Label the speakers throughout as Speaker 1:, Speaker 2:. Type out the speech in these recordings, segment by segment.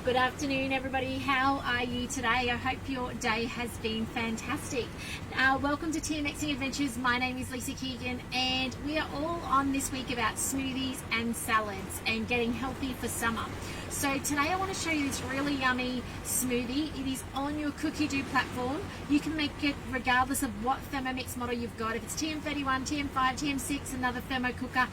Speaker 1: Good afternoon, everybody. How are you today? I hope your day has been fantastic. Welcome to TMXing Adventures. My name is Lisa Keegan, and we are all on this week about smoothies and salads and getting healthy for summer. So today I want to show you this really yummy smoothie. It is on your cookie dough platform. You can make it regardless of what Thermomix model you've got. If it's TM31, TM5, TM6, another thermo cooker,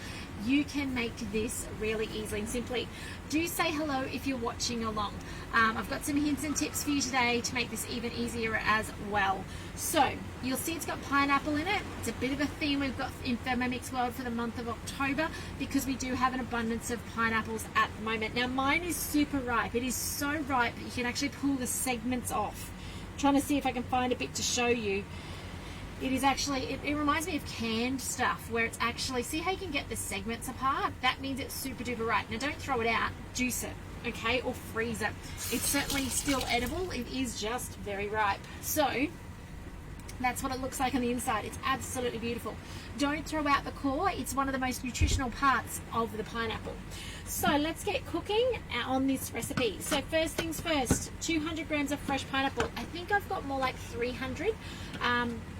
Speaker 1: you can make this really easily and simply. Do say hello if you're watching along. I've got some hints and tips for you today to make this even easier as well. So you'll see it's got pineapple in it. It's a bit of a theme we've got in Thermomix World for the month of October because we do have an abundance of pineapples at the moment. Now mine is super ripe. It is so ripe that you can actually pull the segments off. I'm trying to see if I can find a bit to show you. It is actually, it reminds me of canned stuff where it's actually, see how you can get the segments apart? That means it's super duper ripe. Now don't throw it out, juice it, okay, or freeze it. It's certainly still edible. It is just very ripe. So that's what it looks like on the inside. It's absolutely beautiful. Don't throw out the core. It's one of the most nutritional parts of the pineapple. So let's get cooking on this recipe. So first things first, 200 grams of fresh pineapple. I think I've got more like 300.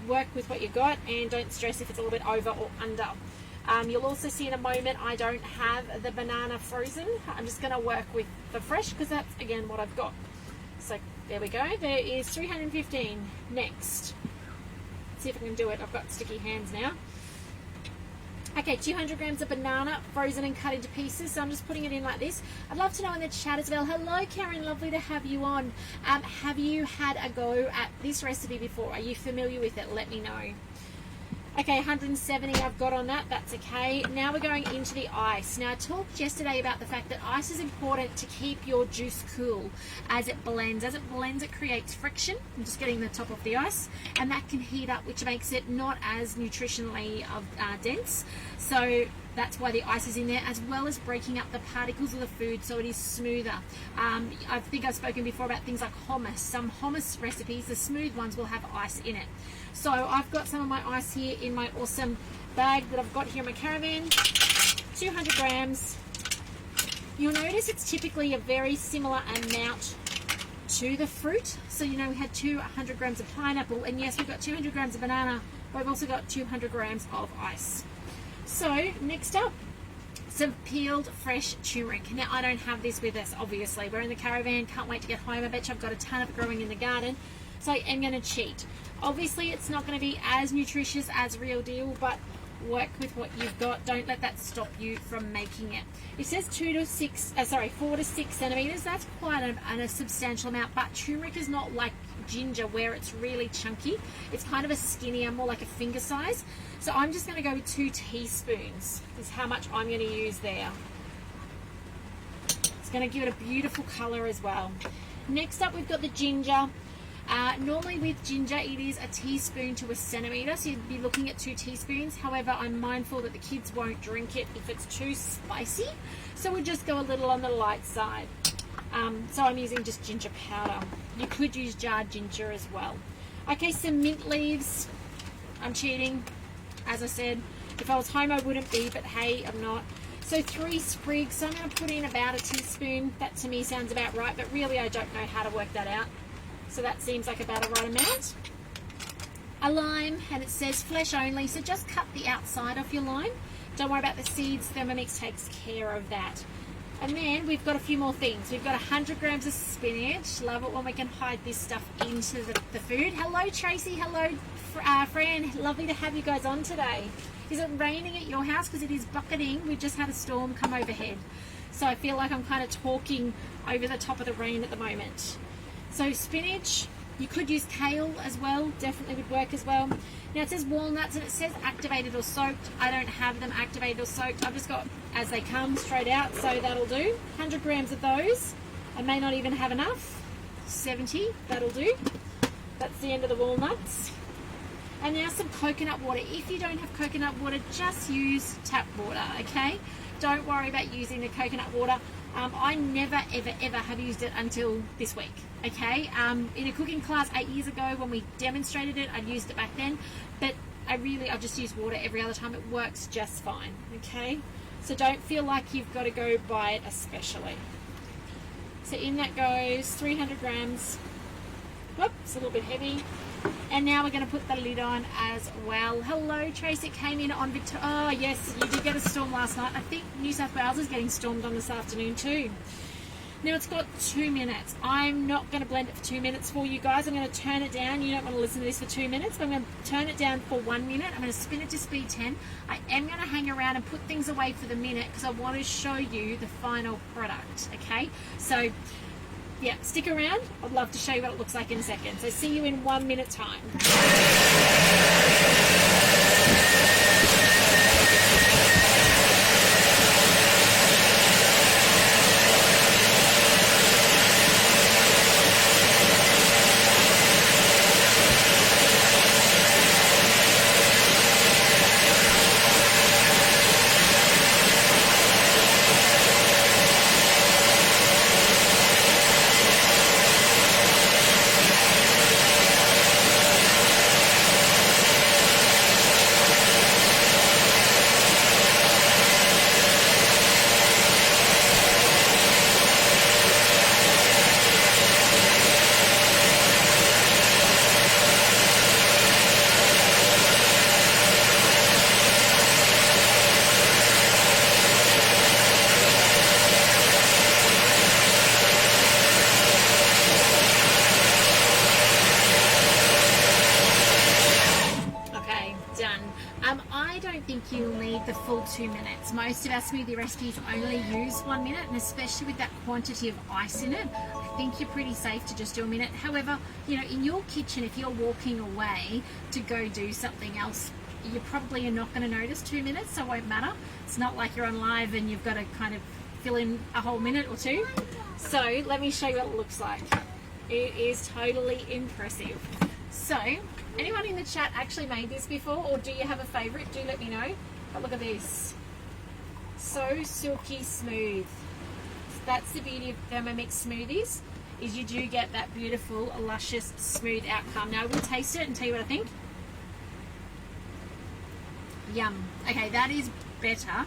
Speaker 1: Work with what you got and don't stress if it's a little bit over or under. You'll also see in a moment I don't have the banana frozen. I'm just going to work with the fresh because that's again what I've got. So there we go. There is 315. Next. Let's see if I can do it. I've got sticky hands now. Okay, 200 grams of banana, frozen and cut into pieces. So I'm just putting it in like this. I'd love to know in the chat as well. Hello, Karen. Lovely to have you on. Have you had a go at this recipe before? Are you familiar with it? Let me know. Okay, 170 I've got on that. That's okay. Now we're going into the ice. Now I talked yesterday about the fact that ice is important to keep your juice cool as it blends. As it blends, it creates friction. I'm just getting the top of the ice, and that can heat up, which makes it not as nutritionally dense. So that's why the ice is in there, as well as breaking up the particles of the food so it is smoother. I think I've spoken before about things like hummus. Some hummus recipes, the smooth ones, will have ice in it. So I've got some of my ice here in my awesome bag that I've got here in my caravan. 200 grams. You'll notice it's typically a very similar amount to the fruit. So you know we had 200 grams of pineapple, and yes, we've got 200 grams of banana, but we've also got 200 grams of ice. So next up, some peeled fresh turmeric. Now I don't have this with us, obviously. We're in the caravan, can't wait to get home. I bet you I've got a ton of it growing in the garden. So I am going to cheat. Obviously it's not going to be as nutritious as Real Deal, but work with what you've got. Don't let that stop you from making it. It says 4 to 6 centimeters. That's quite a substantial amount, but turmeric is not like ginger where it's really chunky. It's kind of a skinnier, more like a finger size. So I'm just going to go with 2 teaspoons is how much I'm going to use there. It's going to give it a beautiful color as well. Next up we've got the ginger. Normally with ginger it is a teaspoon to a centimeter, so you'd be looking at 2 teaspoons. However, I'm mindful that the kids won't drink it if it's too spicy, so we'll just go a little on the light side. So I'm using just ginger powder. You could use jarred ginger as well. Okay, some mint leaves. I'm cheating, as I said. If I was home I wouldn't be, but hey, I'm not. So 3 sprigs, so I'm going to put in about a teaspoon. That to me sounds about right, but really I don't know how to work that out. So that seems like about a right amount. A lime, and it says flesh only, so just cut the outside off your lime. Don't worry about the seeds, Thermomix takes care of that. And then we've got a few more things. We've got 100 grams of spinach. Love it when we can hide this stuff into the food. Hello Tracy, hello Fran, lovely to have you guys on today. Is it raining at your house? Because it is bucketing. We've just had a storm come overhead. So I feel like I'm kind of talking over the top of the rain at the moment. So spinach, you could use kale as well, definitely would work as well. Now it says walnuts and it says activated or soaked. I don't have them activated or soaked. I've just got as they come straight out, so that'll do. 100 grams of those. I may not even have enough. 70, that'll do. That's the end of the walnuts. And now some coconut water. If you don't have coconut water, just use tap water, okay? Don't worry about using the coconut water. I never, ever, ever have used it until this week, okay? In a cooking class 8 years ago when we demonstrated it, I'd used it back then, but I've just used water every other time. It works just fine, okay? So don't feel like you've got to go buy it especially. So in that goes 300 grams. Whoops, it's a little bit heavy. And now we're going to put the lid on as well. Hello, Trace. It came in on Victoria. Oh, yes, you did get a storm last night. I think New South Wales is getting stormed on this afternoon too. Now it's got 2 minutes. I'm not going to blend it for 2 minutes for you guys. I'm going to turn it down. You don't want to listen to this for 2 minutes, but I'm going to turn it down for 1 minute. I'm going to spin it to speed 10. I am going to hang around and put things away for the minute because I want to show you the final product, okay? So, yeah, stick around. I'd love to show you what it looks like in a second. So see you in 1 minute time. I don't think you'll need the full 2 minutes. Most of our smoothie recipes only use 1 minute, and especially with that quantity of ice in it, I think you're pretty safe to just do a minute. However, you know, in your kitchen, if you're walking away to go do something else, you probably are not going to notice 2 minutes, so it won't matter. It's not like you're on live and you've got to kind of fill in a whole minute or two. So let me show you what it looks like. It is totally impressive. So, anyone in the chat actually made this before, or do you have a favourite? Do let me know. But look at this. So silky smooth. That's the beauty of Thermomix smoothies, is you do get that beautiful, luscious, smooth outcome. Now I will taste it and tell you what I think. Yum. Okay, that is better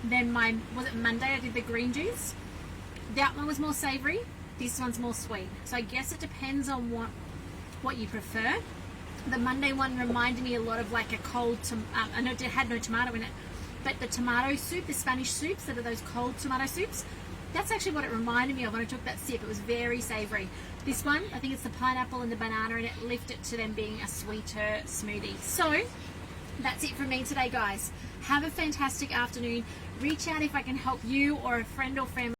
Speaker 1: than my, was it Monday I did the green juice? That one was more savoury. This one's more sweet. So I guess it depends on what you prefer. The Monday one reminded me a lot of like a cold, I know it had no tomato in it, but the tomato soup, the Spanish soups that are those cold tomato soups, that's actually what it reminded me of when I took that sip. It was very savoury. This one, I think it's the pineapple and the banana, and it lifted to them being a sweeter smoothie. So that's it from me today, guys. Have a fantastic afternoon. Reach out if I can help you or a friend or family.